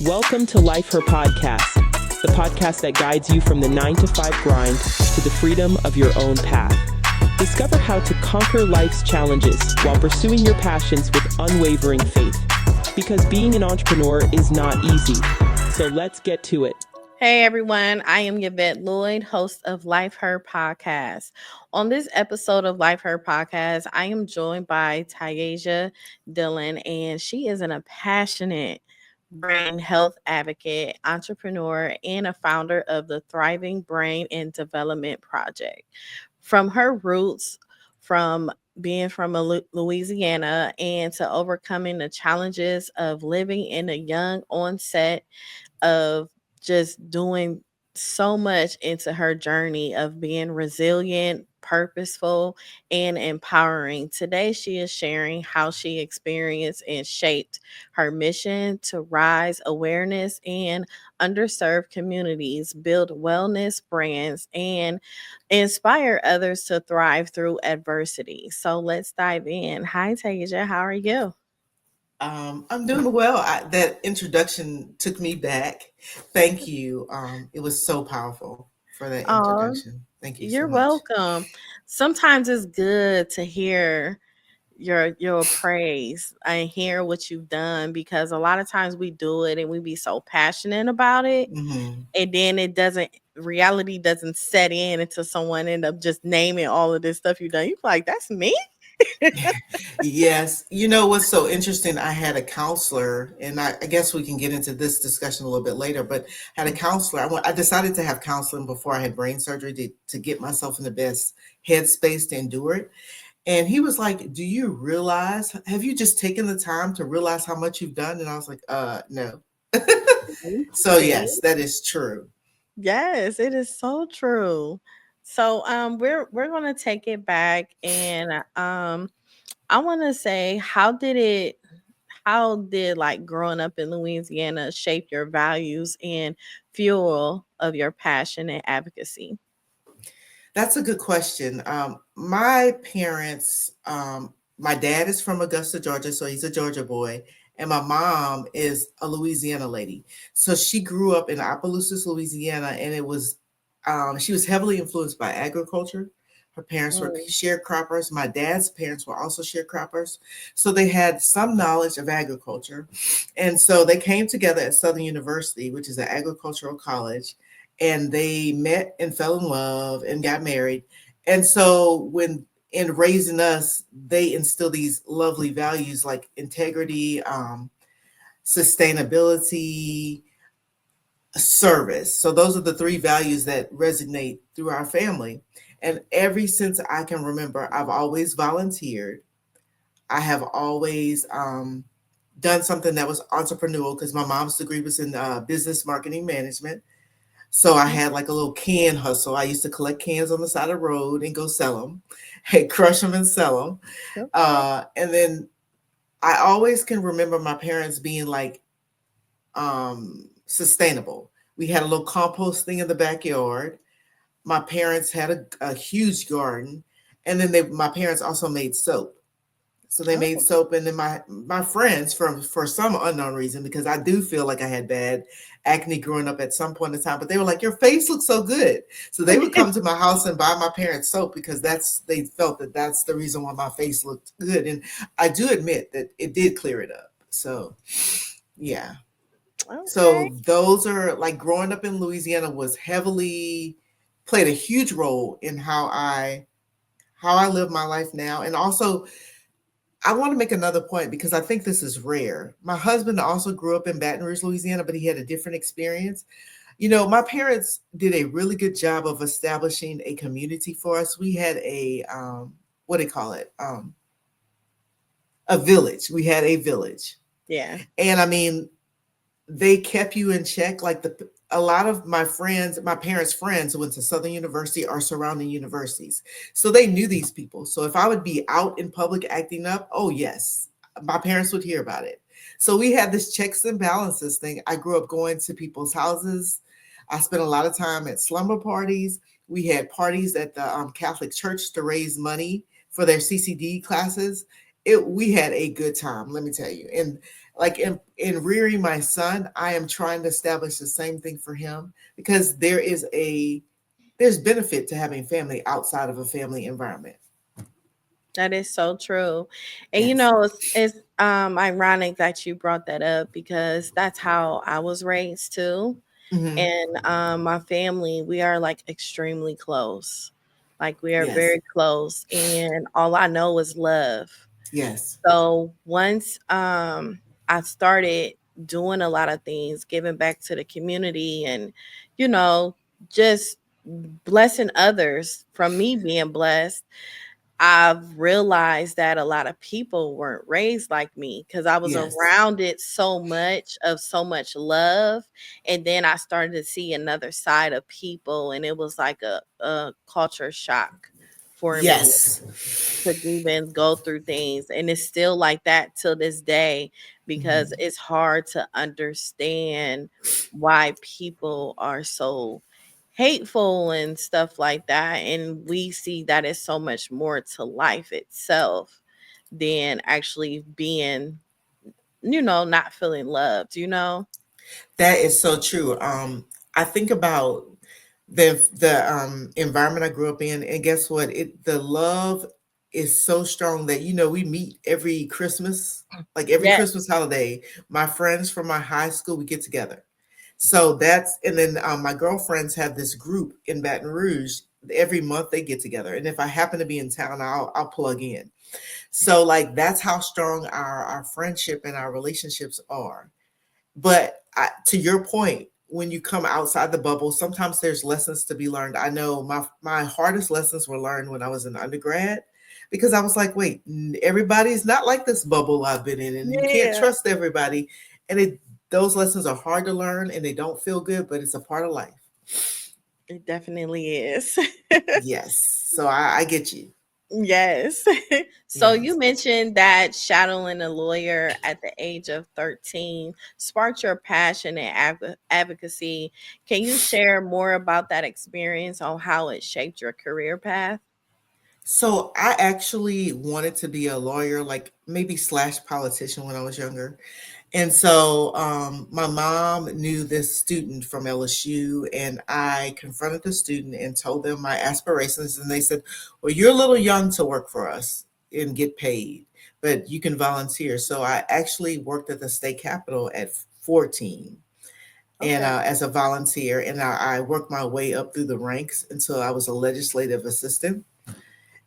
Welcome to Life Her Podcast, the podcast that guides you from the 9-to-5 grind to the freedom of your own path. Discover how to conquer life's challenges while pursuing your passions with unwavering faith. Because being an entrepreneur is not easy. So let's get to it. Hey everyone, I am Yvette Lloyd, host of Life Her Podcast. On this episode of Life Her Podcast, I am joined by Tyaisha Dillon, and she is a passionate brain health advocate, entrepreneur, and a founder of the Thriving Brain and Development Project. From her roots, from being from Louisiana, and to overcoming the challenges of living in a young onset of just doing so much into her journey of being resilient, purposeful, and empowering. Today, she is sharing how she experienced and shaped her mission to rise awareness in underserved communities, build wellness brands, and inspire others to thrive through adversity. So let's dive in. Hi, Tasia. How are you? I'm doing well. That introduction took me back. Thank you. It was so powerful for that Oh, introduction. Thank you so you're much. welcome. Sometimes it's good to hear your praise and hear what you've done, because a lot of times we do it and we be so passionate about it, Hmm. and then it doesn't reality doesn't set in until someone end up just naming all of this stuff you've done. You're like, that's me. Yes. You know what's so interesting? I had a counselor, and I guess we can get into this discussion a little bit later, but had a counselor. I decided to have counseling before I had brain surgery to get myself in the best headspace to endure it. And he was like, "Do you realize, have you just taken the time to realize how much you've done?" And I was like, no. So See? yes, that is true. Yes, it is so true. So we're gonna take it back, and I wanna say, how did like growing up in Louisiana shape your values and fuel of your passion and advocacy? That's a good question. My parents, my dad is from Augusta, Georgia, so he's a Georgia boy, and my mom is a Louisiana lady. So she grew up in Opelousas, Louisiana, and she was heavily influenced by agriculture. Her parents were Mm, sharecroppers. My dad's parents were also sharecroppers. So they had some knowledge of agriculture. And so they came together at Southern University, which is an agricultural college, and they met and fell in love and got married. And so when in raising us, they instill these lovely values like integrity, sustainability, service. So those are the three values that resonate through our family. And ever since I can remember, I've always volunteered. I have always done something that was entrepreneurial because my mom's degree was in business marketing management. So I had like a little can hustle. I used to collect cans on the side of the road and go sell them, and crush them and sell them. okay. And then I always can remember my parents being like sustainable. We had a little compost thing in the backyard. My parents had a huge garden, and then my parents also made soap. So they made Oh. soap, and then my friends, for some unknown reason, because I do feel like I had bad acne growing up at some point in time, but they were like, "Your face looks so good." So they would come to my house and buy my parents soap because they felt that that's the reason why my face looked good. And I do admit that it did clear it up. So yeah. Okay. So those are like growing up in Louisiana was heavily played a huge role in how I live my life now. And also I want to make another point because I think this is rare. My husband also grew up in Baton Rouge, Louisiana, but he had a different experience. You know, my parents did a really good job of establishing a community for us. We had what do you call it? A village. We had a village. Yeah. And I mean, they kept you in check. Like a lot of my friends, my parents' friends went to Southern University or surrounding universities. So they knew these people. So if I would be out in public acting up, oh yes, my parents would hear about it. So we had this checks and balances thing. I grew up going to people's houses. I spent a lot of time at slumber parties. We had parties at the Catholic Church to raise money for their CCD classes. We had a good time, let me tell you. And like in rearing my son, I am trying to establish the same thing for him, because there's benefit to having family outside of a family environment. That is so true. And Yes. it's ironic that you brought that up because that's how I was raised too. Hmm. And my family, we are like extremely close. Like we are Yes. very close and all I know is love. Yes. So once I started doing a lot of things, giving back to the community and you know, just blessing others from me being blessed, I've realized that a lot of people weren't raised like me because I was Yes. around it so much of so much love. And then I started to see another side of people, and it was like a culture shock for me Yes. to even go through things. And it's still like that till this day because Mhm. it's hard to understand why people are so hateful and stuff like that. And we see that it's so much more to life itself than actually being, not feeling loved. That is so true. I think about the environment I grew up in, and guess what? The love is so strong that we meet every Christmas, like every Yes. Christmas holiday. My friends from my high school, we get together. So that's and then my girlfriends have this group in Baton Rouge. Every month they get together, and if I happen to be in town, I'll plug in. So like that's how strong our friendship and our relationships are. But to your point, when you come outside the bubble, sometimes there's lessons to be learned. I know my hardest lessons were learned when I was an undergrad, because I was like, wait, everybody's not like this bubble I've been in, and you can't Yeah, trust everybody. And those lessons are hard to learn, and they don't feel good, but it's a part of life. it definitely is. Yes. So I get you. Yes. So you Yes. mentioned that shadowing a lawyer at the age of 13 sparked your passion in advocacy. Can you share more about that experience on how it shaped your career path? So I actually wanted to be a lawyer, like maybe slash politician when I was younger. And so my mom knew this student from LSU, and I confronted the student and told them my aspirations. And they said, well, you're a little young to work for us and get paid, but you can volunteer. So I actually worked at the state capitol at 14 and Okay. as a volunteer. And I worked my way up through the ranks until I was a legislative assistant.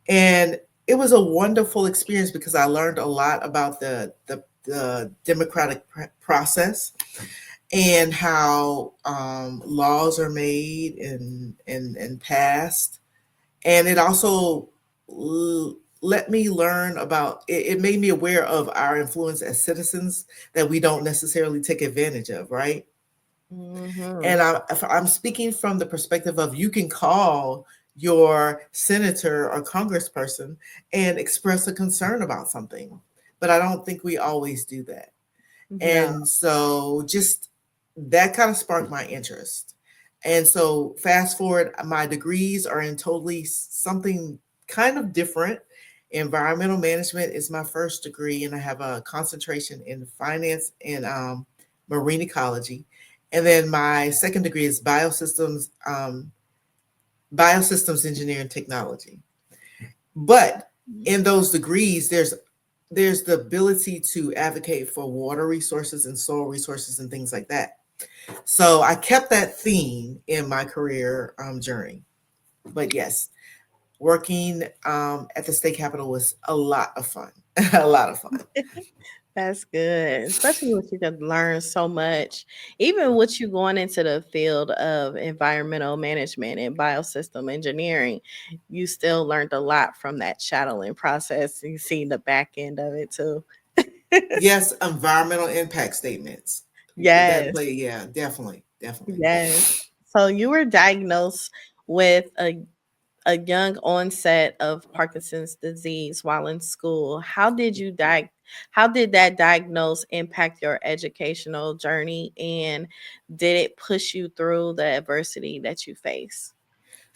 And it was a wonderful experience because I learned a lot about the democratic process, and how laws are made and passed. And it also let me learn about it made me aware of our influence as citizens that we don't necessarily take advantage of, right? Mm-hmm. And if I'm speaking from the perspective of, you can call your senator or congressperson and express a concern about something, but I don't think we always do that. No. And so just that kind of sparked my interest. And so fast forward, my degrees are in totally something kind of different. Environmental management is my first degree, and I have a concentration in finance and marine ecology. And then my second degree is biosystems engineering technology. But in those degrees, there's the ability to advocate for water resources and soil resources and things like that. So I kept that theme in my career journey. But yes, working at the state capitol was a lot of fun. A lot of fun. That's good, especially what you can learn so much. Even with you going into the field of environmental management and biosystem engineering, you still learned a lot from that shadowing process. You see the back end of it too. Yes, environmental impact statements. That Yes, play, yeah, definitely, definitely. yes. So you were diagnosed with a young onset of Parkinson's disease while in school. How did that diagnose impact your educational journey, and did it push you through the adversity that you face?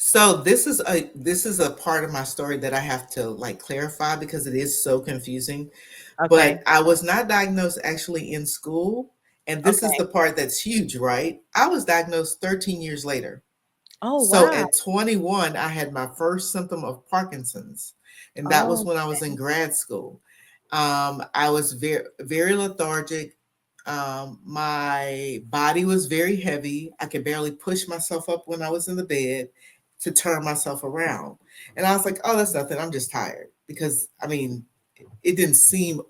So this is a part of my story that I have to like clarify because it is so confusing. Okay. But I was not diagnosed actually in school, and this is Okay. the part that's huge, right? I was diagnosed 13 years later. Oh, So wow. at 21, I had my first symptom of Parkinson's, and that was Oh, when I was in grad school. I was very, very lethargic. My body was very heavy. I could barely push myself up when I was in the bed to turn myself around. And I was like, oh, that's nothing. I'm just tired. Because, I mean, it didn't seem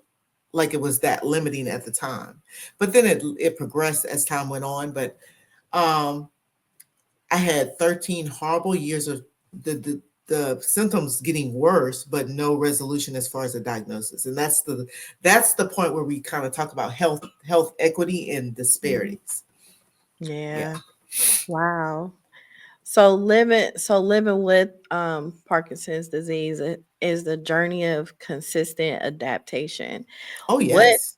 like it was that limiting at the time. But then it progressed as time went on. But um, I had 13 horrible years of the symptoms getting worse, but no resolution as far as the diagnosis. And that's the point where we kind of talk about health equity and mhm. disparities. Yeah. Yeah. Wow. So living with Parkinson's disease is the journey of consistent adaptation. Oh What yes.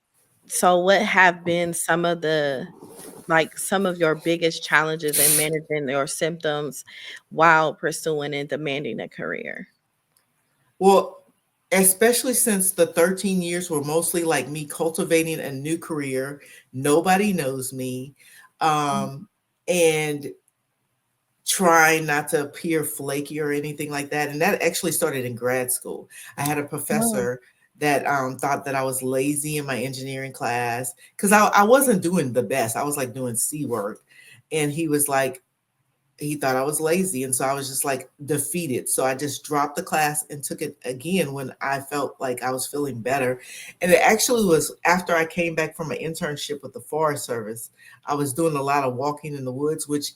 what have been some of your biggest challenges in managing your symptoms while pursuing and demanding a career? Well, especially since the 13 years were mostly like me cultivating a new career, nobody knows me. Mm. And trying not to appear flaky or anything like that. And that actually started in grad school. I had a Oh, professor that thought that I was lazy in my engineering class because I wasn't doing the best. I was like doing C work. And he was like, he thought I was lazy. And so I was just like defeated. So I just dropped the class and took it again when I felt like I was feeling better. And it actually was after I came back from an internship with the Forest Service. I was doing a lot of walking in the woods, which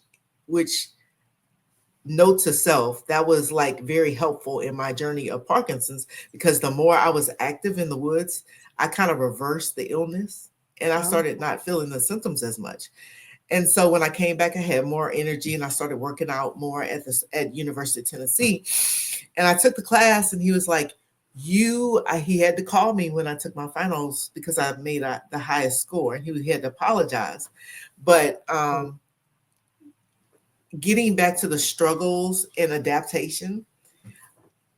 note to self, that was like very helpful in my journey of Parkinson's because the more I was active in the woods, I kind of reversed the illness and I oh, started not feeling the symptoms as much. And so when I came back, I had more energy and I started working out more at University of Tennessee. And I took the class and he was like, he had to call me when I took my finals because I made the highest score and he had to apologize. But getting back to the struggles and adaptation,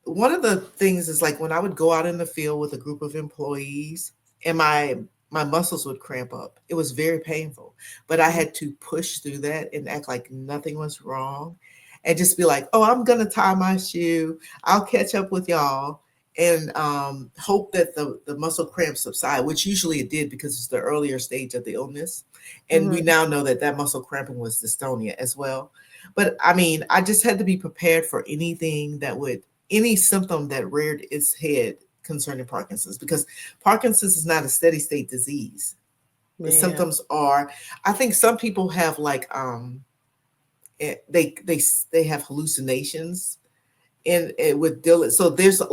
one of the things is like when I would go out in the field with a group of employees and my muscles would cramp up. It was very painful, but I mm, had to push through that and act like nothing was wrong and just be like, "Oh, I'm going to tie my shoe. I'll catch up with y'all." And hope that the muscle cramps subside, which usually it did because it's the earlier stage of the illness. And we mhm. now know that that muscle cramping was dystonia as well. But I mean, I just had to be prepared for anything that would any symptom that reared its head concerning Parkinson's because Parkinson's is not a steady state disease. The Yeah. symptoms are, I think some people have like they have hallucinations and with Dylan. So there's a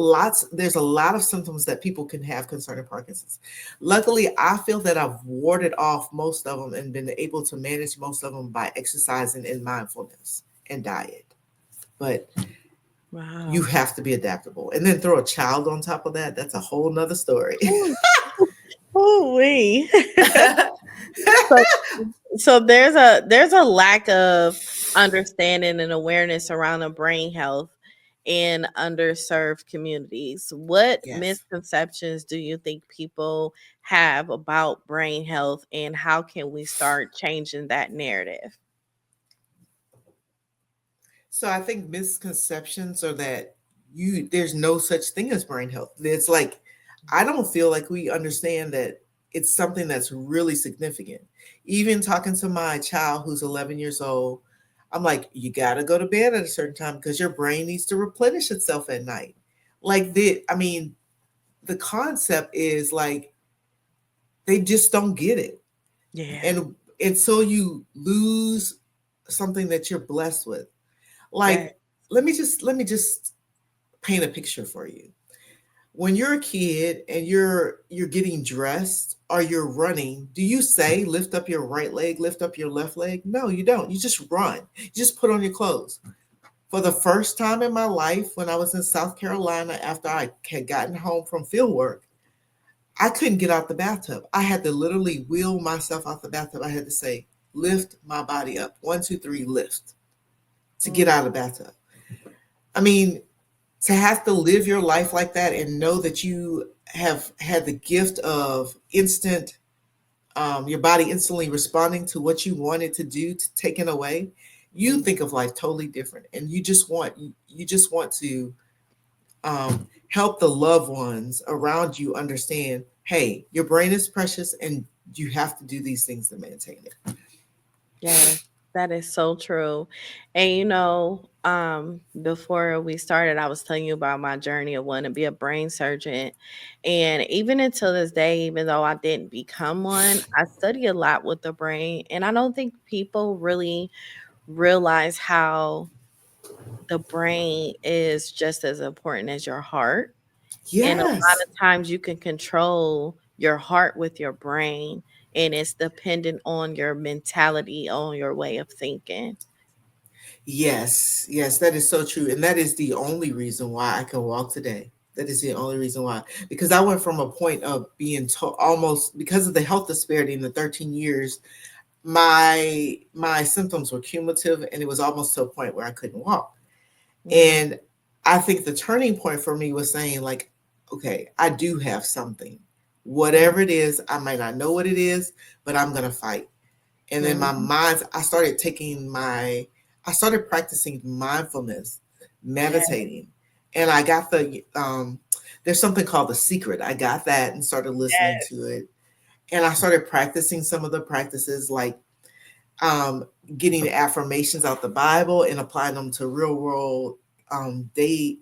lot of symptoms that people can have concerning Parkinson's. Luckily, I feel that I've warded off most of them and been able to manage most of them by exercising and mindfulness and diet. But you Wow. have to be adaptable. And then throw a child on top of that, that's a whole nother story. Ooh, ooh-wee. So there's a lack of understanding and awareness around the brain health in underserved communities. What Yes. misconceptions do you think people have about brain health, and how can we start changing that narrative? So I think misconceptions are that there's no such thing as brain health. It's like I don't feel like we understand that it's something that's really significant. Even talking to my child who's 11 years old, I'm like, you got to go to bed at a certain time because your brain needs to replenish itself at night. Like I mean, the concept is like they just don't get it. Yeah, And until you lose something that you're blessed with. that Like let me just paint a picture for you. When you're a kid and you're getting dressed or you're running, do you say lift up your right leg, lift up your left leg? No, you don't. You just run. You just put on your clothes. For the first time in my life, when I was in South Carolina after I had gotten home from field work, I couldn't get out the bathtub. I had to literally wheel myself out the bathtub. I had to say, lift my body up. 1, 2, 3, lift to get mm, out of the bathtub. I mean, to have to live your life like that and know that you have had the gift of instant, your body instantly responding to what you wanted to do, to taken away, you think of life totally different, and you just want to help the loved ones around you understand. Hey, your brain is precious, and you have to do these things to maintain it. Yes, that is so true. And before we started, I was telling you about my journey of wanting to be a brain surgeon. And even until this day, even though I didn't become one, I study a lot with the brain. And I don't think people really realize how the brain is just as important as your heart. And a lot Yes. of times you can control your heart with your brain, and it's dependent on your mentality, on your way of thinking. Yes, yes, that is so true. And that is the only reason why I can walk today. That is the only reason why. Because I went from a point of being almost, because of the health disparity in the 13 years, my symptoms were cumulative, and it was almost to a point where I couldn't walk. Mm, And I think the turning point for me was saying, like, okay, I do have something. Whatever it is, I might not know what it is, but I'm going to fight. And then my mhm. mind, I started practicing mindfulness, Yeah, meditating. And I got there's something called The Secret. I got that and started listening to yes. it. And I started practicing some of the practices, like um, getting affirmations out the Bible and applying them to real world, they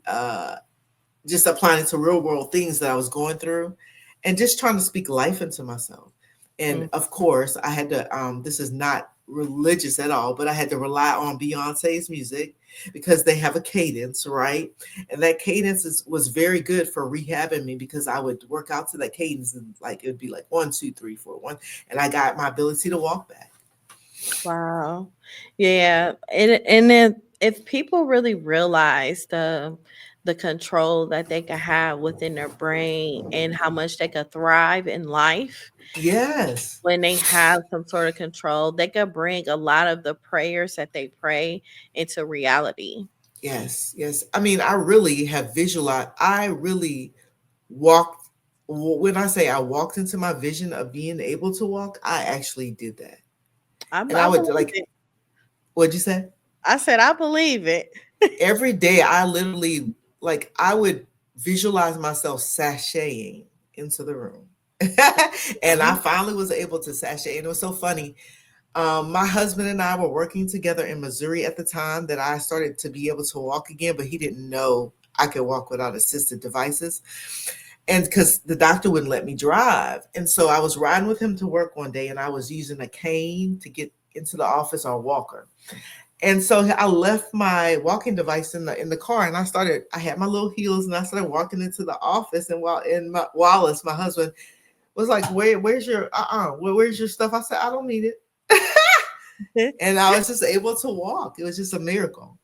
just applying it to real world things that I was going through, and just trying to speak life into myself. And Mm, of course, I had to, this is not religious at all, but I had to rely on Beyonce's music because they have a cadence, right? And that cadence was very good for rehabbing me, because I would work out to that cadence, and like it would be like 1, 2, 3, 4, 1, and I got my ability to walk back. wow. Yeah, and then if people really realize the control that they can have within their brain and how much they could thrive in life, Yes. when they have some sort of control, they could bring a lot of the prayers that they pray into reality. Yes, yes. I mean, I really have visualized, I really walked, when I say I walked into my vision of being able to walk, I actually did that. And I I would believe like, it. what'd you say? I said I believe it. Every day I literally, like, I would visualize myself sashaying into the room. And I Mm, finally was able to sashay. And it was so funny. My husband and I were working together in Missouri at the time that I started to be able to walk again, but he didn't know I could walk without assisted devices. And because the doctor wouldn't let me drive. And so I was riding with him to work one day, and I was using a cane to get into the office, or a walker. And so I left my walking device in the car, and I had my little heels, and I started walking into the office. And Wallace, my husband, was like, where's your where's your stuff? I said, I don't need it. And I was just able to walk. It was just a miracle.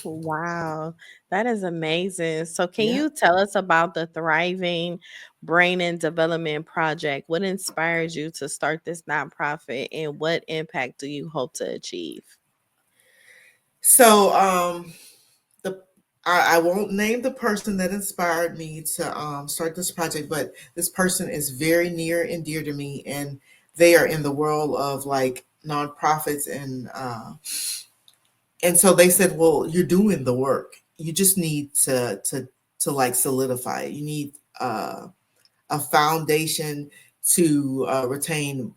wow, that is amazing. So, can Yeah. you tell us about the Thriving Brain and Development Project? What inspired you to start this nonprofit, and what impact do you hope to achieve? So the I won't name the person that inspired me to start this project, but this person is very near and dear to me, and they are in the world of like nonprofits, and so they said, well, you're doing the work. You just need to like solidify it. You need a foundation to retain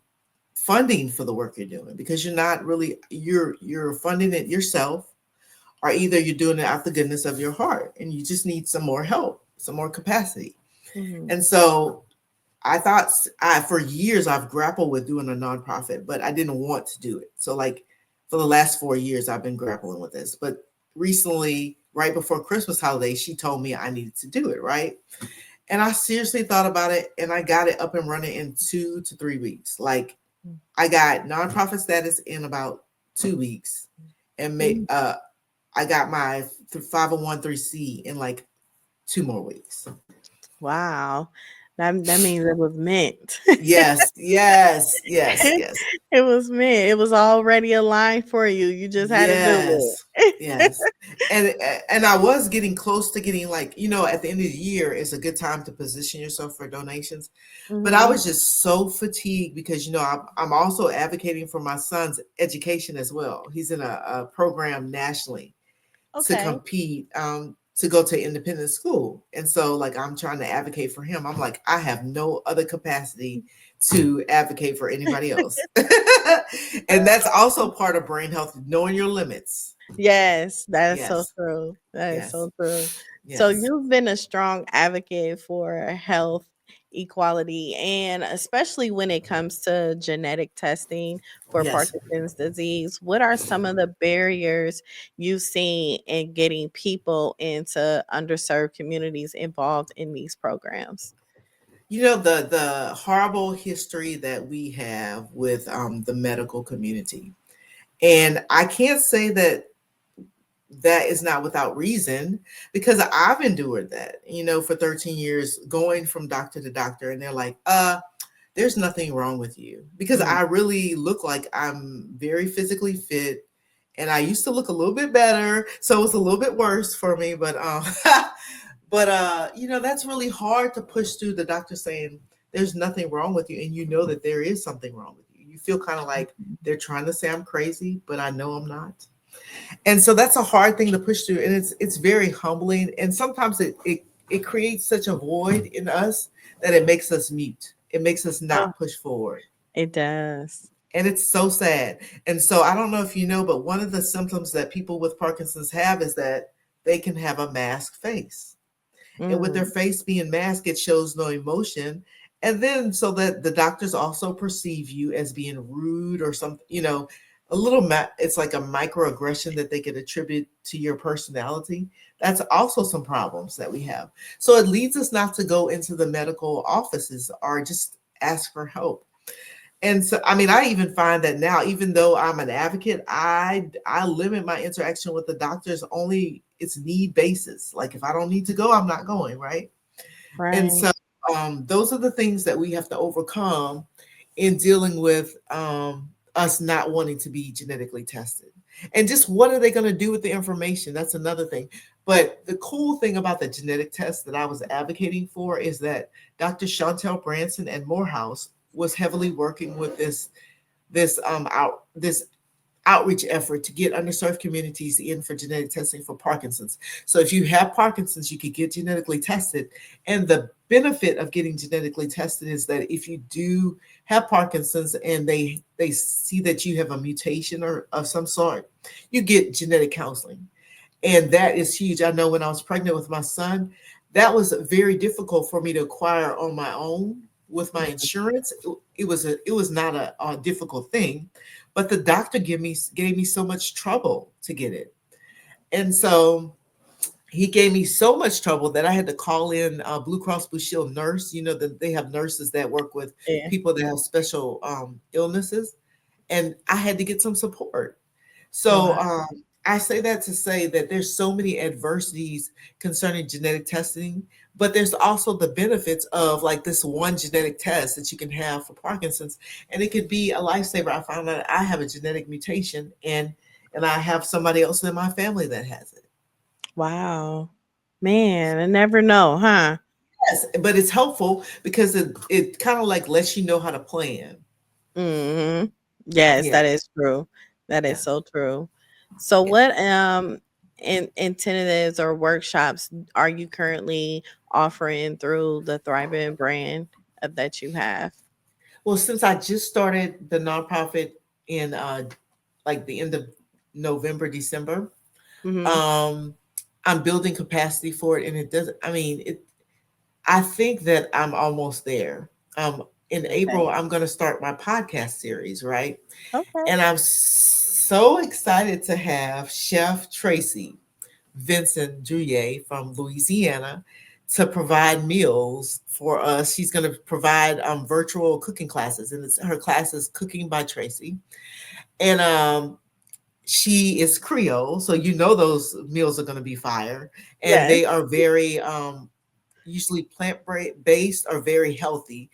funding for the work you're doing, because you're funding it yourself, or either you're doing it out the goodness of your heart, and you just need some more help, some more capacity. Mhm. And so I thought, for years I've grappled with doing a nonprofit, but I didn't want to do it. So like for the last 4 years, I've been grappling with this. But recently, right before Christmas holiday, she told me I needed to do it, right? And I seriously thought about it, and I got it up and running in 2 to 3 weeks. Like I got nonprofit status in about 2 weeks, and Mm. I got my 501c in like 2 more weeks. Wow. That means it was meant. Yes, yes, yes, yes, It was meant. It was already aligned for you. You just had to do yes, it. yes. And I was getting close to getting, like, at the end of the year is a good time to position yourself for donations. But I Mhm. was just so fatigued because I'm also advocating for my son's education as well. He's in a program nationally to Okay. compete, to go to independent school. And so, like, I'm trying to advocate for him. I'm like, I have no other capacity to advocate for anybody else. And that's also part of brain health, knowing your limits. Yes, that is so Yes, true. That is yes, so true. So yes, you've been a strong advocate for health equality, and especially when it comes to genetic testing for yes. Parkinson's disease. What are some of the barriers you see in getting people into underserved communities involved in these programs? The horrible history that we have with the medical community. And I can't say that that is not without reason, because I've endured that, for 13 years, going from doctor to doctor, and they're like, there's nothing wrong with you, because Mm. I really look like I'm very physically fit, and I used to look a little bit better, so it's a little bit worse for me, but but that's really hard to push through, the doctor saying there's nothing wrong with you, and that there is something wrong with you. You feel kind of like they're trying to say I'm crazy, but I know I'm not. And so that's a hard thing to push through, and it's very humbling, and sometimes it creates such a void in us that it makes us mute. It makes us Oh, not push forward, it does. and it's so sad. And so I don't know if you know, but one of the symptoms that people with Parkinson's have is that they can have a masked face, and with their Mm. face being masked, it shows no emotion. And then, so that the doctors also perceive you as being rude or something, a little it's like a microaggression that they could attribute to your personality. That's also some problems that we have. So it leads us not to go into the medical offices or just ask for help. And so, I mean, I even find that now, even though I'm an advocate, I limit my interaction with the doctors, only it's need basis. Like, if I don't need to go, I'm not going, right? And Right. so, those are the things that we have to overcome in dealing with, us not wanting to be genetically tested. And just, what are they going to do with the information? That's another thing. But the cool thing about the genetic test that I was advocating for is that Dr. Chantel Branson and Morehouse was heavily working with this outreach effort to get underserved communities in for genetic testing for Parkinson's. So if you have Parkinson's, you could get genetically tested. And the benefit of getting genetically tested is that if you do have Parkinson's and they see that you have a mutation or of some sort, you get genetic counseling. And that is huge. I know when I was pregnant with my son, that was very difficult for me to acquire on my own with my insurance. It was not a difficult thing, but the doctor gave me so much trouble to get it. And so he gave me so much trouble that I had to call in a Blue Cross Blue Shield nurse. That they have nurses that work with Yeah. people that have special illnesses, and I had to get some support. So, Wow. I say that to say that there's so many adversities concerning genetic testing, but there's also the benefits of, like, this one genetic test that you can have for Parkinson's, and it could be a lifesaver. I found out I have a genetic mutation, and I have somebody else in my family that has it. Wow. Man, I never know, huh? Yes, but it's helpful because it kind of like lets you know how to plan. Mhm. Yes, Yeah, that is true. That is yeah. so true. So Yeah. what incentives or workshops are you currently offering through the Thriving brand that you have? Well, since I just started the nonprofit in like the end of November, December, Mhm. um, I'm building capacity for it, and it doesn't. I mean, I think that I'm almost there. In Okay. April, I'm going to start my podcast series, right? Okay. And I'm so excited to have Chef Tracy Vincent Drouillet from Louisiana to provide meals for us. She's going to provide virtual cooking classes, and her class is Cooking by Tracy. And she is Creole, so those meals are going to be fire, and Yes. they are very usually plant-based or very healthy.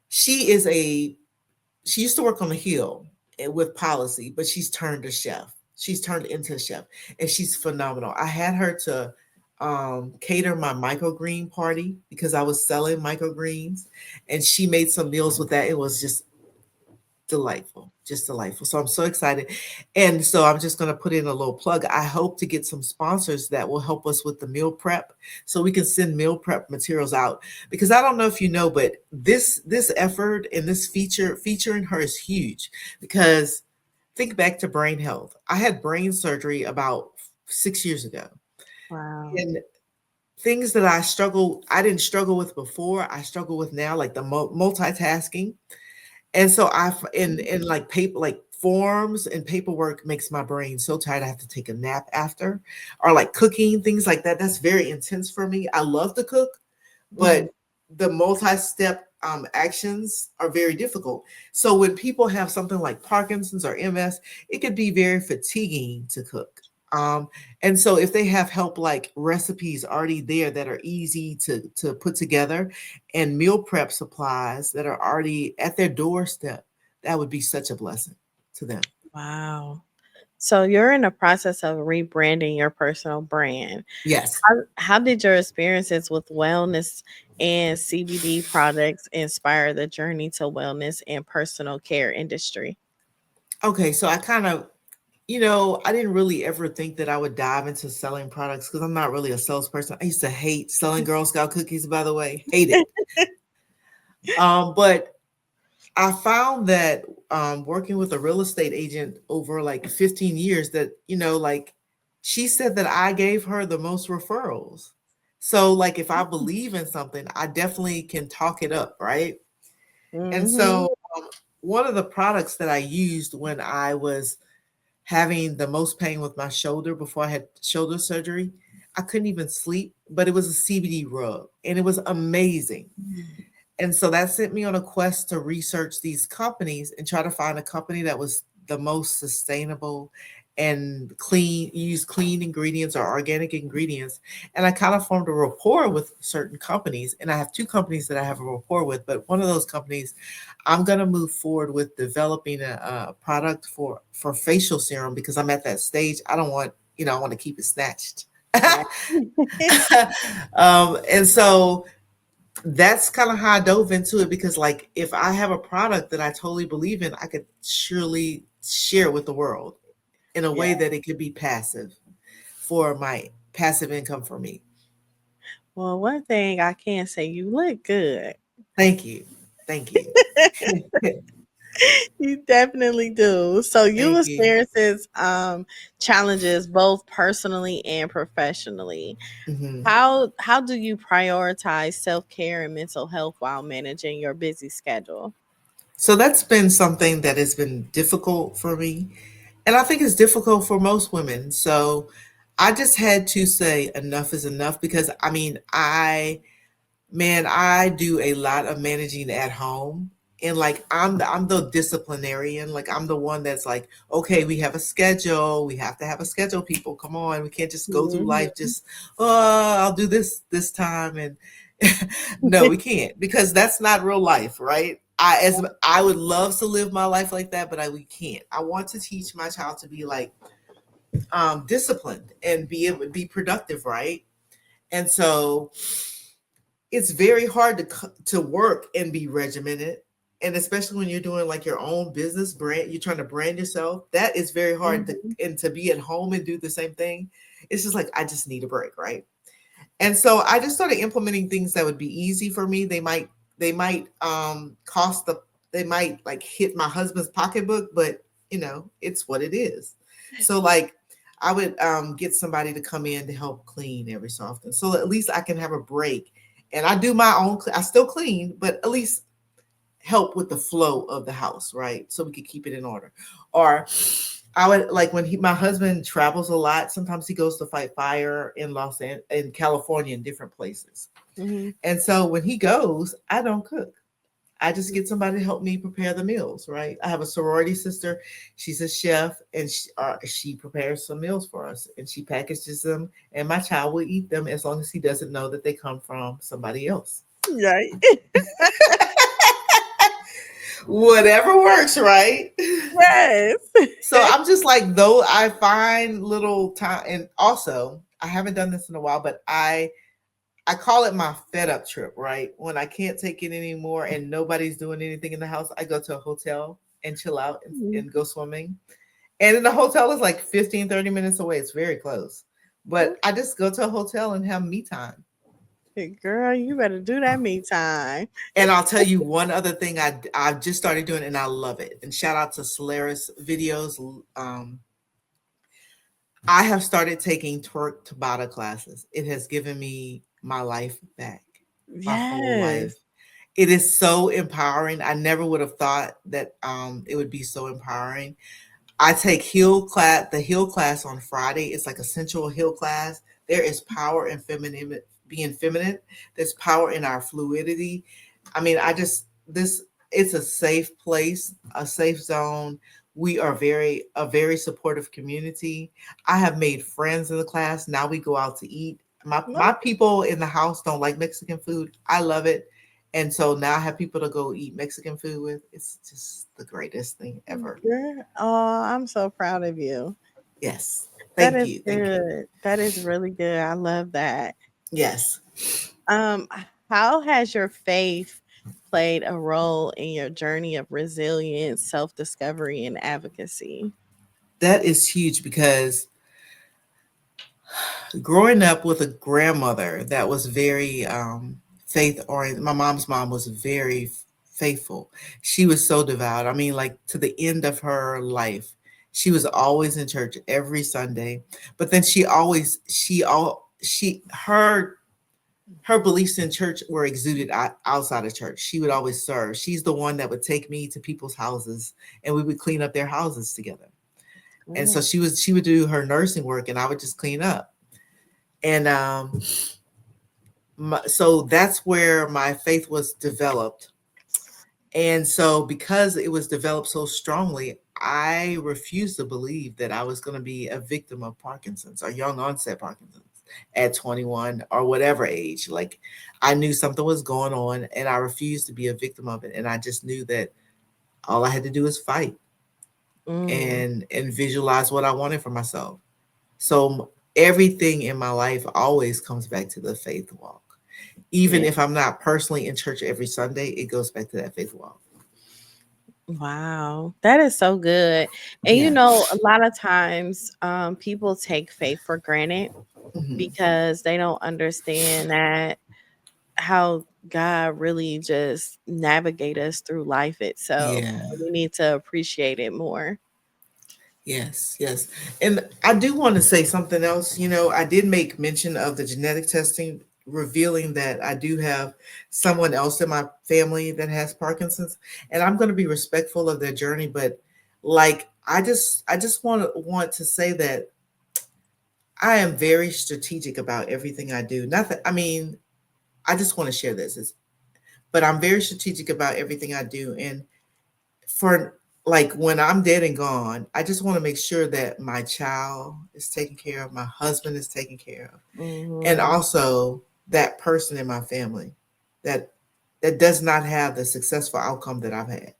She is she used to work on the Hill with policy, but she's turned a chef. She's turned into a chef, and she's phenomenal. I had her to cater my microgreen party because I was selling microgreens, and she made some meals with that. It was just delightful. So I'm so excited. And so I'm just going to put in a little plug. I hope to get some sponsors that will help us with the meal prep so we can send meal prep materials out, because I don't know if you know, but this effort and this featuring her is huge, because think back to brain health. I had brain surgery about 6 years ago. Wow. And things that I didn't struggle with before, I struggle with now, like the multitasking. And so in like paper, like forms and paperwork makes my brain so tired I have to take a nap after, or like cooking, things like that. That's very intense for me. I love to cook, but the multi-step actions are very difficult. So when people have something like Parkinson's or MS, it could be very fatiguing to cook. And so if they have help, like recipes already there that are easy to put together, and meal prep supplies that are already at their doorstep, that would be such a blessing to them. Wow. So you're in the process of rebranding your personal brand. Yes. How did your experiences with wellness and CBD products inspire the journey to wellness and personal care industry? Okay, so I kind of, I didn't really ever think that I would dive into selling products because I'm not really a salesperson. I used to hate selling Girl Scout cookies, by the way, hate it. But I found that working with a real estate agent over like 15 years, that, like she said that I gave her the most referrals. So like if I believe in something, I definitely can talk it up, right? And Mm-hmm. so one of the products that I used when I was having the most pain with my shoulder before I had shoulder surgery, I couldn't even sleep, but it was a CBD rub and it was amazing. And so that sent me on a quest to research these companies and try to find a company that was the most sustainable and clean, use clean ingredients or organic ingredients. And I kind of formed a rapport with certain companies. And I have two companies that I have a rapport with, but one of those companies, I'm going to move forward with developing a product for facial serum, because I'm at that stage. I don't want, I want to keep it snatched. Right. And so that's kind of how I dove into it, because like if I have a product that I totally believe in, I could surely share it with the world in a Yeah. way that it could be passive, for my passive income for me. Well, one thing I can say, you look good. Thank you. Thank you. You definitely do. So you Thank you. experiences challenges both personally and professionally. Mhm. How do you prioritize self-care and mental health while managing your busy schedule? So that's been something that has been difficult for me. And I think it's difficult for most women. So I just had to say enough is enough, because I mean, I do a lot of managing at home. And like I'm the disciplinarian. Like I'm the one that's like, okay, we have a schedule. We have to have a schedule, people. Come on. We can't just go through life Mhm. just, oh, I'll do this time. And no, we can't, because that's not real life, right? I would love to live my life like that, but we can't. I want to teach my child to be like disciplined and be able to be productive, right? And so it's very hard to work and be regimented, and especially when you're doing like your own business brand, you're trying to brand yourself. That is very hard Mhm. and to be at home and do the same thing. It's just like I just need a break, right? And so I just started implementing things that would be easy for me. They might cost they might like hit my husband's pocketbook, but it's what it is. So like I would get somebody to come in to help clean every so often, so at least I can have a break. And I do my own, I still clean, but at least help with the flow of the house, right? So we could keep it in order. Or I would like when my husband travels a lot. Sometimes he goes to fight fire in in California, in different places. Mhm. And so when he goes, I don't cook. I just get somebody to help me prepare the meals, right? I have a sorority sister. She's a chef, and she prepares some meals for us, and she packages them, and my child will eat them as long as he doesn't know that they come from somebody else. Right. Whatever works, right? Yes. So I'm just like, though I find little time, and also I haven't done this in a while, but I call it my fed up trip, right? When I can't take it anymore and nobody's doing anything in the house, I go to a hotel and chill out and go swimming. And then the hotel is like 15, 30 minutes away. It's very close. But I just go to a hotel and have me time. Girl, you better do that me time. And I'll tell you one other thing I've just started doing and I love it. And shout out to Solaris videos. I have started taking twerk Tabata classes. It has given me my life back, my whole life. Yes. It is so empowering. I never would have thought that it would be so empowering. I take the heel class on Friday. It's like a sensual heel class. There is power in being feminine. There's power in our fluidity. I mean, it's a safe place, a safe zone. We are a very supportive community. I have made friends in the class. Now we go out to eat. My people in the house don't like Mexican food. I love it. And so now I have people to go eat Mexican food with. It's just the greatest thing ever. Girl, oh, I'm so proud of you. Yes. That Thank is you. Thank you. good. That is really good. I love that. Yes. Um, how has your faith played a role in your journey of resilience, self-discovery, and advocacy? That is huge because growing up with a grandmother that was very faith oriented, my mom's mom was very faithful. She was so devout. I mean, like to the end of her life, she was always in church every Sunday. But then her beliefs in church were exuded outside of church. She would always serve. She's the one that would take me to people's houses and we would clean up their houses together. And so Mm, she would do her nursing work and I would just clean up. And so that's where my faith was developed. And so because it was developed so strongly, I refused to believe that I was going to be a victim of Parkinson's or young onset Parkinson's at 21 or whatever age. Like I knew something was going on and I refused to be a victim of it. And I just knew that all I had to do was fight mm, and visualize what I wanted for myself. So everything in my life always comes back to the faith walk. Even yeah. if I'm not personally in church every Sunday, it goes back to that faith walk. Wow, that is so good. And Yeah. a lot of times people take faith for granted Mhm. because they don't understand that how God really just navigate us through life itself. Yeah. We need to appreciate it more. Yes. Yes. And I do want to say something else. I did make mention of the genetic testing revealing that I do have someone else in my family that has Parkinson's, and I'm going to be respectful of their journey. But like, I just want to say that I am very strategic about everything I do. Not that I mean, I just want to share this. But I'm very strategic about everything I do. And for like when I'm dead and gone, I just want to make sure that my child is taken care of, my husband is taken care of, and Hmm. also that person in my family that does not have the successful outcome that I've had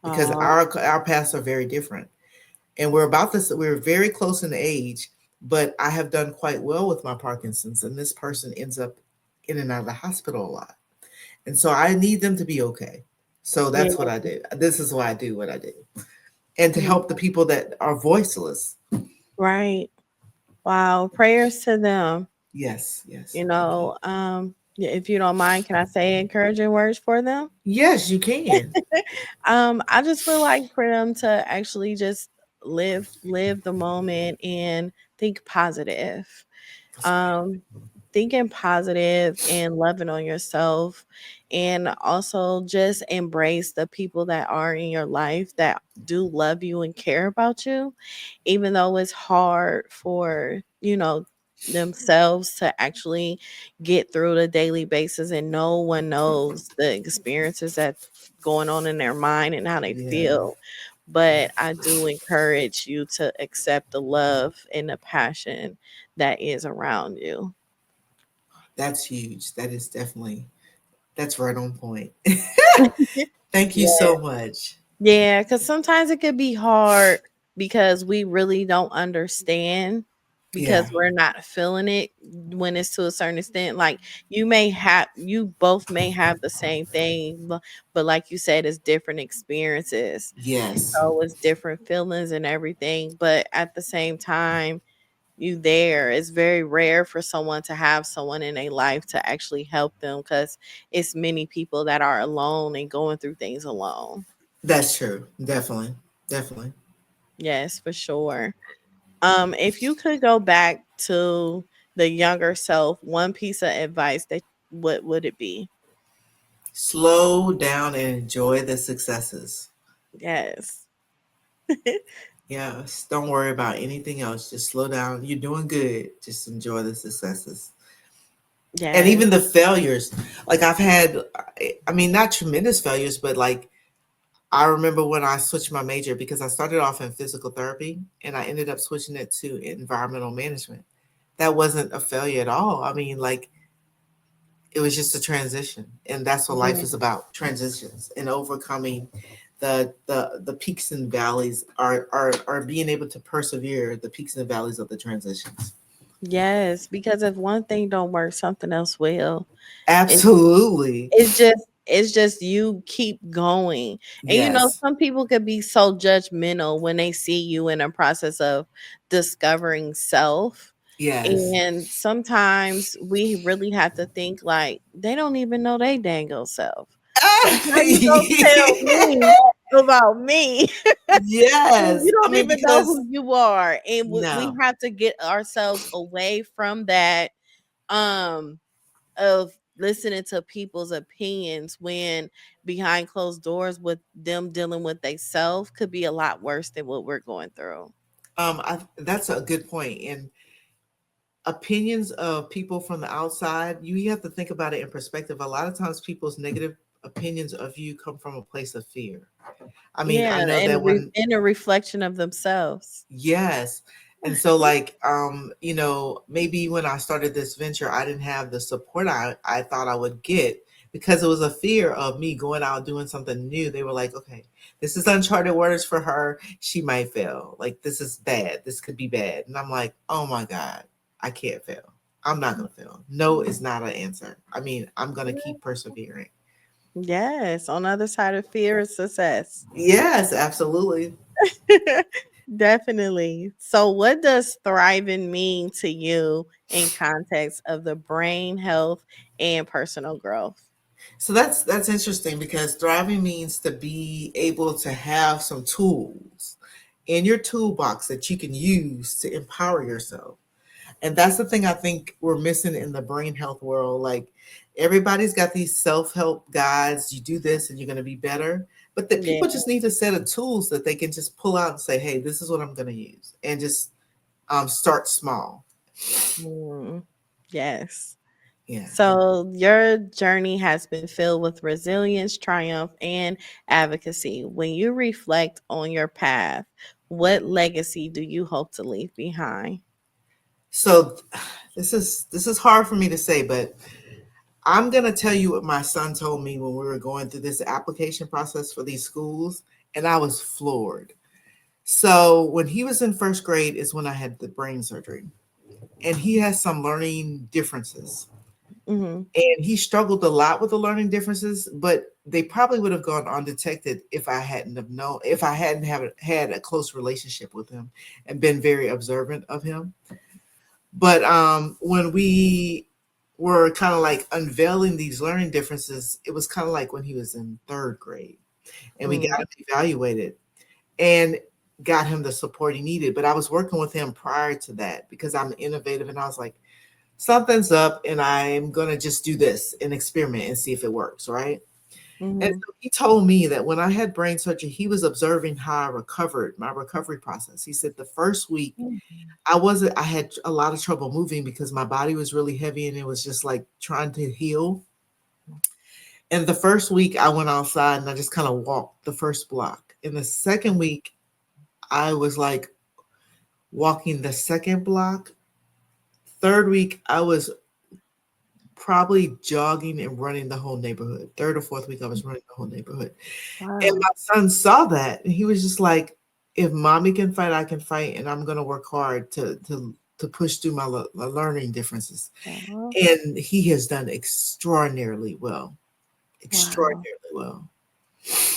because Oh, our paths are very different. And we're very close in age, but I have done quite well with my Parkinson's, and this person ends up in and out of the hospital a lot. And so I need them to be okay. So yeah. that's what I do. This is why I do what I do. And to Mm, help the people that are voiceless. right. Wow. Prayers to them. Yes, yes. You Thank you. know, yeah, if you don't mind, can I say encouraging words for them? Yes, you can. I just feel like for them to actually just live the moment and think positive. Um, thinking positive and loving on yourself, and also just embrace the people that are in your life that do love you and care about you, even though it's hard for themselves to actually get through the daily basis, and no one knows the experiences that's going on in their mind and how they Yeah, feel. But I do encourage you to accept the love and the passion that is around you. that's huge. That is definitely, that's right on point. Thank you Yeah. so much. Yeah, because sometimes it could be hard because we really don't understand, because Yeah, we're not feeling it when it's to a certain extent. Like, you both may have the same thing, but like you said, it's different experiences. And yes, so it's different feelings and everything. But at the same time, it's very rare for someone to have someone in a life to actually help them, because it's many people that are alone and going through things alone. that's true. Definitely, definitely. Yes, for sure. If you could go back to the younger self, one piece of advice, that what would it be? Slow down and enjoy the successes. Yes. Yes, don't worry about anything else. Just slow down. You're doing good. Just enjoy the successes. And Yes. even the failures. Like I've had, I mean, not tremendous failures, but like I remember when I switched my major because I started off in physical therapy and I ended up switching it to environmental management. That wasn't a failure at all. I mean, like it was just a transition, and that's what life Yeah. is about: transitions and overcoming the peaks and valleys. Are being able to persevere the peaks and valleys of the transitions. Yes, because if one thing don't work, something else will. It, Absolutely, it's just you keep going. And yes, some people could be so judgmental when they see you in a process of discovering self. yes. And sometimes we really have to think like they don't even know they dangle self. So how you gonna tell me about me? You Yes, I don't mean even know because who you are. And we no, have to get ourselves away from that, um of listening to people's opinions, when behind closed doors with them dealing with they self could be a lot worse than what we're going through. that's a good point. And opinions of people from the outside, you have to think about it in perspective. A lot of times, people's negative opinions of you come from a place of fear. I mean, Yeah, I know and that when in a reflection of themselves. yes. And so like maybe when I started this venture, I didn't have the support I thought I would get because it was a fear of me going out doing something new. They were like, okay, this is uncharted waters for her. She might fail. Like this is bad. This could be bad. And I'm like, oh my God, I can't fail. I'm not gonna fail. No is not an answer. I mean, I'm gonna keep persevering. Yes, on the other side of fear is success. Yes, absolutely. Definitely. So what does thriving mean to you in context of the brain health and personal growth? So that's interesting because thriving means to be able to have some tools in your toolbox that you can use to empower yourself. And that's the thing I think we're missing in the brain health world. Like everybody's got these self-help guides, you do this and you're going to be better. But that Yeah. people just need a set of tools that they can just pull out and say, hey, this is what I'm going to use. And just start small. Mm, yes. Yeah. So your journey has been filled with resilience, triumph, and advocacy. When you reflect on your path, what legacy do you hope to leave behind? So this is hard for me to say, but I'm going to tell you what my son told me when we were going through this application process for these schools, and I was floored. So, when he was in first grade, is when I had the brain surgery, and he has some learning differences. Hmm. And he struggled a lot with the learning differences, but they probably would have gone undetected if I hadn't have known, if I hadn't have had a close relationship with him and been very observant of him. But when we were kind of like unveiling these learning differences, it was kind of like when he was in third grade and we got Mm. him evaluated and got him the support he needed. But I was working with him prior to that because I'm innovative and I was like, something's up and I'm going to just do this and experiment and see if it works, right? And Mhm. so he told me that when I had brain surgery, he was observing how I recovered, my recovery process. He said the first week I had a lot of trouble moving because my body was really heavy and it was just like trying to heal. And the first week I went outside and I just kind of walked the first block. In the second week, I was like walking the second block. Third week, I was probably jogging and running the whole neighborhood. Third or fourth week, I was running the whole neighborhood. And Wow. my son saw that and he was just like, if mommy can fight, I can fight, and I'm gonna work hard to push through my learning differences. Wow. And he has done extraordinarily well. Wow. Extraordinarily well.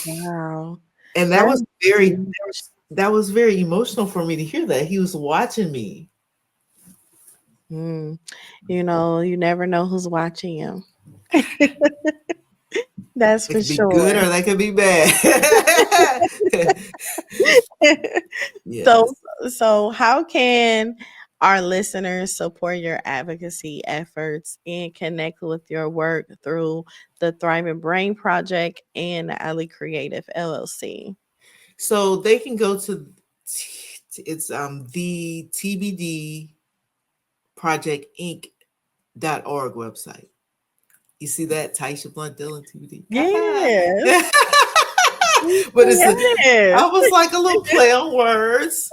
Wow. And that That's was very huge. that was very emotional for me to hear that. He was watching me. Mm. You know, you never know who's watching you. That's It for could be good sure. or that could be bad. So, Yes. so how can our listeners support your advocacy efforts and connect with your work through the Thriving Brain Project and the Alley Creative LLC? So they can go to it's the TBD Project Inc.org website. You see that? Tyaisha Dillon TBD. Yes. But it's Yes. I was like a little play on words.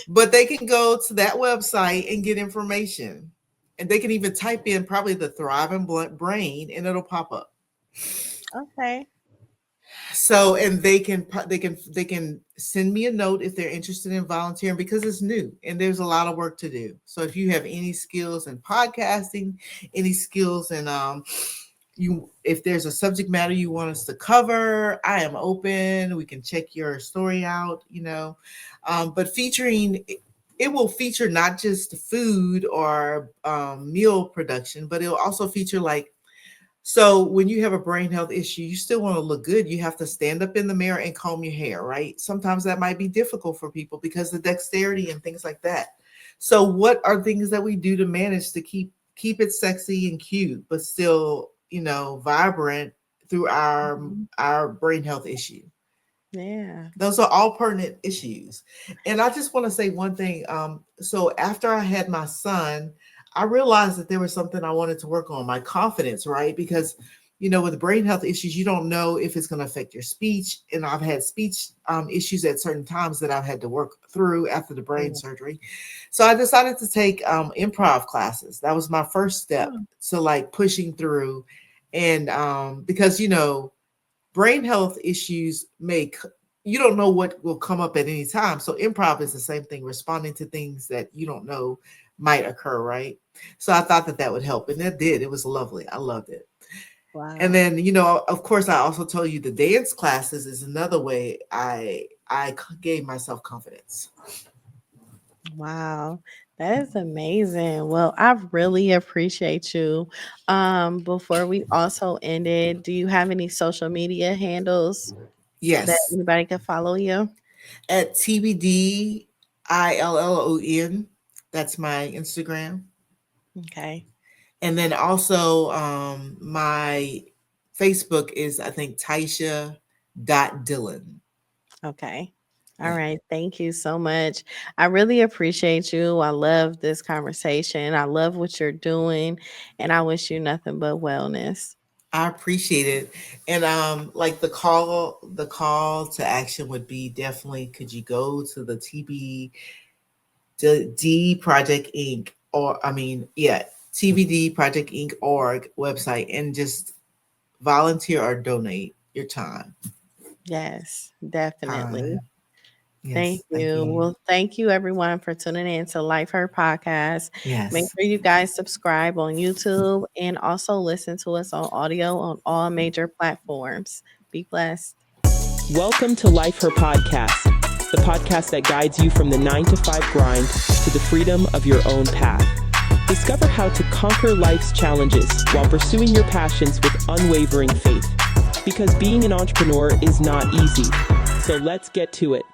But they can go to that website and get information. And they can even type in probably the Thriving Blunt Brain and it'll pop up. Okay. So, and they can send me a note if they're interested in volunteering because it's new and there's a lot of work to do. So if you have any skills in podcasting, any skills in if there's a subject matter you want us to cover, I am open. We can check your story out, but it will feature not just food or meal production, but it'll also feature so when you have a brain health issue, you still want to look good. You have to stand up in the mirror and comb your hair, right? Sometimes that might be difficult for people because of dexterity and things like that. So what are things that we do to manage to keep it sexy and cute, but still, vibrant through Mhm. our brain health issue? Yeah. Those are all pertinent issues. And I just want to say one thing. So after I had my son, I realized that there was something I wanted to work on, my confidence, right? Because, with brain health issues, you don't know if it's going to affect your speech. And I've had speech issues at certain times that I've had to work through after the brain Yeah. surgery. So I decided to take improv classes. That was my first step Oh, to pushing through. And because, brain health issues you don't know what will come up at any time. So improv is the same thing, responding to things that you don't know might occur, right? So I thought that would help, and it did. It was lovely. I loved it. And wow. then, of course, I also told you the dance classes is another way I gave myself confidence. Wow. That is amazing. Well, I really appreciate you. Before we also ended, do you have any social media handles that Yes, anybody can follow you? at TBDILLON. That's my Instagram. Okay. And then also my Facebook is, I think, Tyaisha.Dillon. Okay. All Yeah. right. Thank you so much. I really appreciate you. I love this conversation. I love what you're doing, and I wish you nothing but wellness. I appreciate it. And like the call to action would be definitely, could you go to the TBD Project Inc. TBD Project Inc. org website and just volunteer or donate your time. Yes, definitely. Time. Thank Yes, thank you. you. Well, thank you everyone for tuning in to Life Her Podcast. Make Yes. sure you guys subscribe on YouTube and also listen to us on audio on all major platforms. Be blessed. Welcome to Life Her Podcast, the podcast that guides you from the 9 to 5 grind to the freedom of your own path. Discover how to conquer life's challenges while pursuing your passions with unwavering faith. Because being an entrepreneur is not easy. So let's get to it.